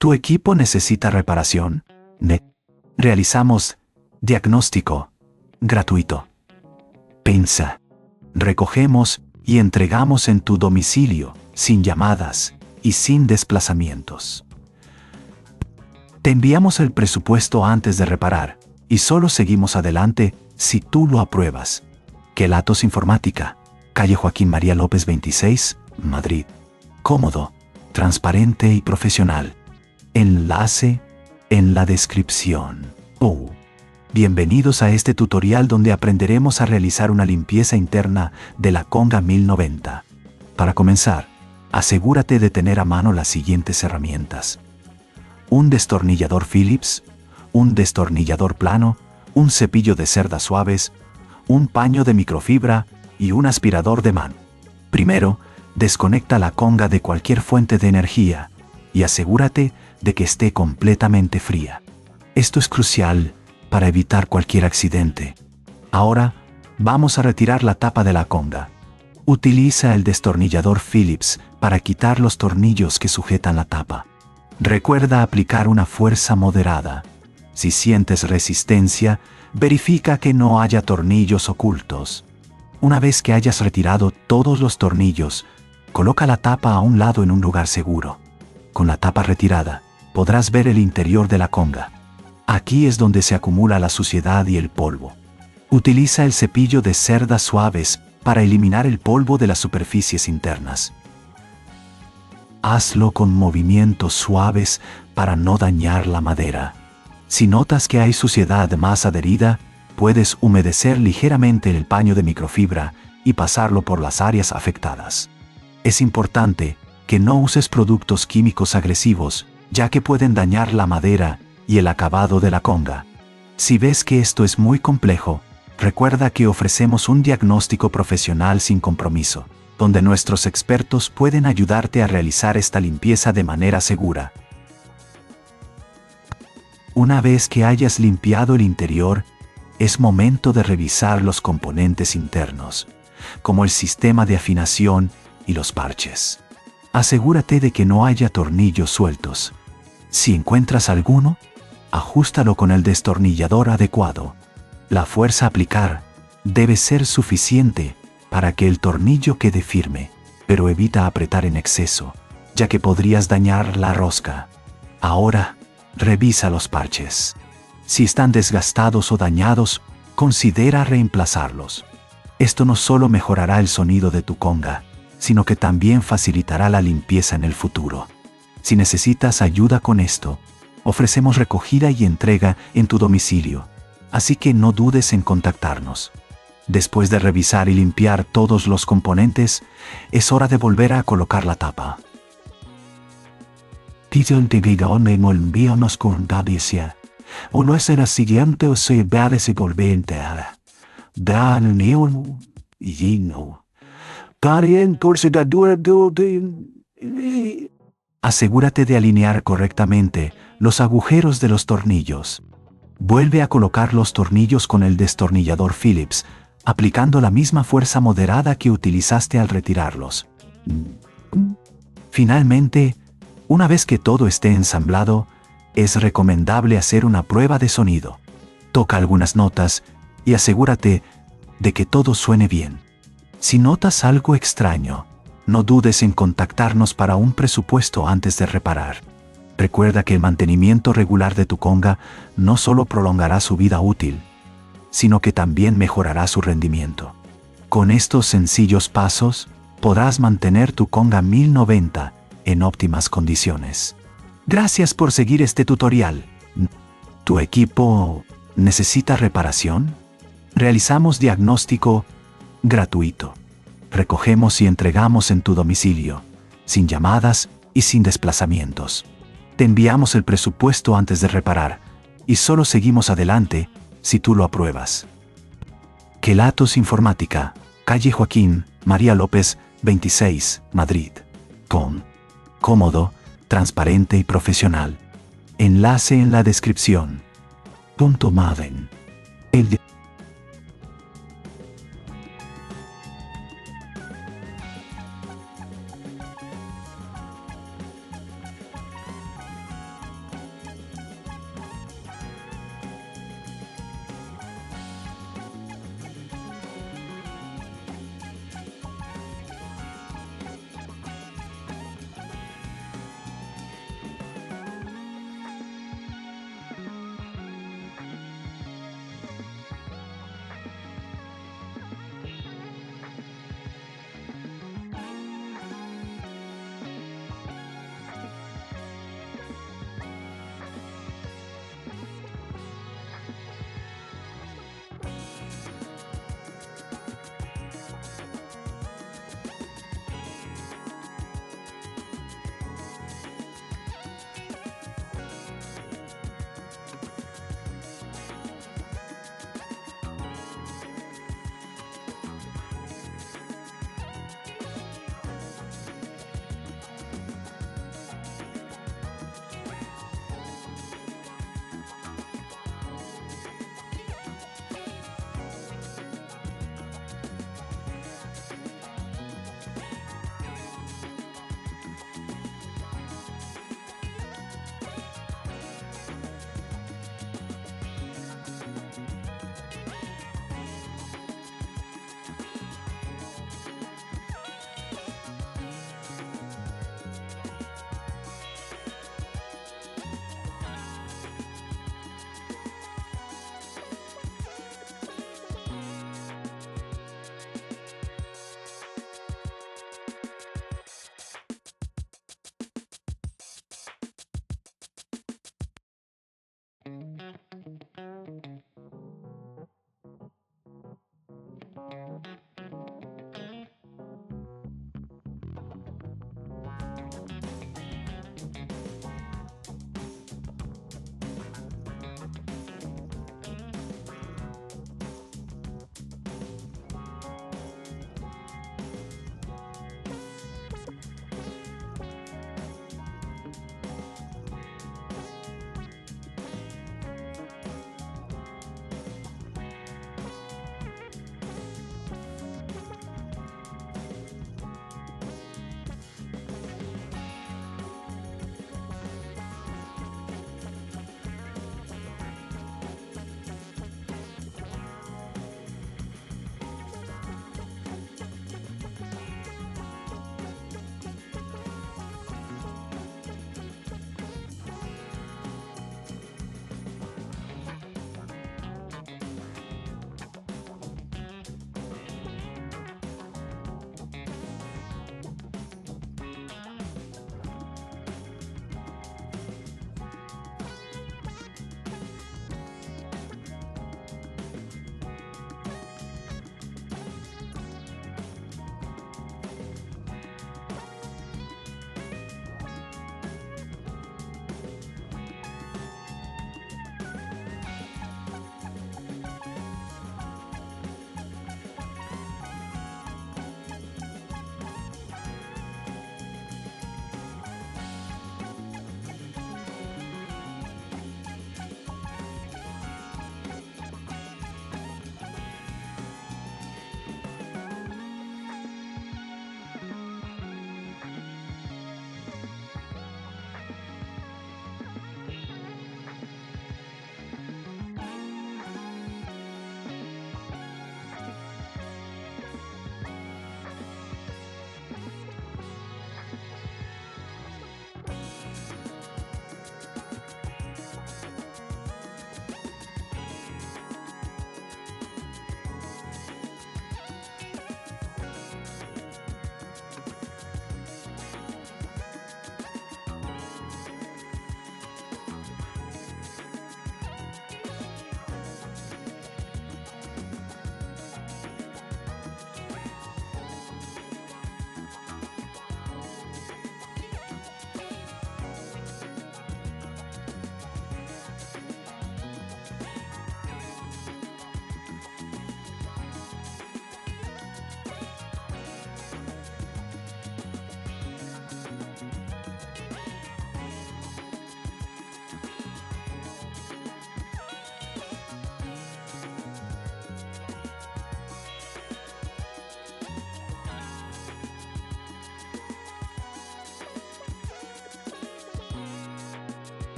¿Tu equipo necesita reparación? Realizamos diagnóstico gratuito. Pensa. Recogemos y entregamos en tu domicilio, sin llamadas y sin desplazamientos. Te enviamos el presupuesto antes de reparar y solo seguimos adelante si tú lo apruebas. Kelatos Informática, calle Joaquín María López 26, Madrid. Cómodo, transparente y profesional. Enlace en la descripción. Bienvenidos a este tutorial donde aprenderemos a realizar una limpieza interna de la Conga 1090. Para comenzar, asegúrate de tener a mano las siguientes herramientas: un destornillador Phillips, un destornillador plano, un cepillo de cerdas suaves, un paño de microfibra y un aspirador de mano. Primero, desconecta la Conga de cualquier fuente de energía y asegúrate de que esté completamente fría. Esto es crucial para evitar cualquier accidente. Ahora, vamos a retirar la tapa de la Conga. Utiliza el destornillador Phillips para quitar los tornillos que sujetan la tapa. Recuerda aplicar una fuerza moderada. Si sientes resistencia, verifica que no haya tornillos ocultos. Una vez que hayas retirado todos los tornillos, coloca la tapa a un lado en un lugar seguro. Con la tapa retirada, podrás ver el interior de la Conga. Aquí es donde se acumula la suciedad y el polvo. Utiliza el cepillo de cerdas suaves para eliminar el polvo de las superficies internas. Hazlo con movimientos suaves para no dañar la madera. Si notas que hay suciedad más adherida, puedes humedecer ligeramente el paño de microfibra y pasarlo por las áreas afectadas. Es importante que no uses productos químicos agresivos, ya que pueden dañar la madera y el acabado de la Conga. Si ves que esto es muy complejo, recuerda que ofrecemos un diagnóstico profesional sin compromiso, donde nuestros expertos pueden ayudarte a realizar esta limpieza de manera segura. Una vez que hayas limpiado el interior, es momento de revisar los componentes internos, como el sistema de afinación y los parches. Asegúrate de que no haya tornillos sueltos. Si encuentras alguno, ajústalo con el destornillador adecuado. La fuerza a aplicar debe ser suficiente para que el tornillo quede firme, pero evita apretar en exceso, ya que podrías dañar la rosca. Ahora, revisa los parches. Si están desgastados o dañados, considera reemplazarlos. Esto no solo mejorará el sonido de tu Conga, sino que también facilitará la limpieza en el futuro. Si necesitas ayuda con esto, ofrecemos recogida y entrega en tu domicilio, así que no dudes en contactarnos. Después de revisar y limpiar todos los componentes, es hora de volver a colocar la tapa. Uno es el siguiente o se va a volver a asegúrate de alinear correctamente los agujeros de los tornillos. Vuelve a colocar los tornillos con el destornillador Phillips, aplicando la misma fuerza moderada que utilizaste al retirarlos. Finalmente, una vez que todo esté ensamblado, es recomendable hacer una prueba de sonido. Toca algunas notas y asegúrate de que todo suene bien. Si notas algo extraño, no dudes en contactarnos para un presupuesto antes de reparar. Recuerda que el mantenimiento regular de tu Conga no solo prolongará su vida útil, sino que también mejorará su rendimiento. Con estos sencillos pasos, podrás mantener tu Conga 1090 en óptimas condiciones. Gracias por seguir este tutorial. ¿Tu equipo necesita reparación? Realizamos diagnóstico gratuito. Recogemos y entregamos en tu domicilio, sin llamadas y sin desplazamientos. Te enviamos el presupuesto antes de reparar y solo seguimos adelante si tú lo apruebas. Kelatos Informática, calle Joaquín María López 26, Madrid. Cómodo, transparente y profesional. Enlace en la descripción. Maven.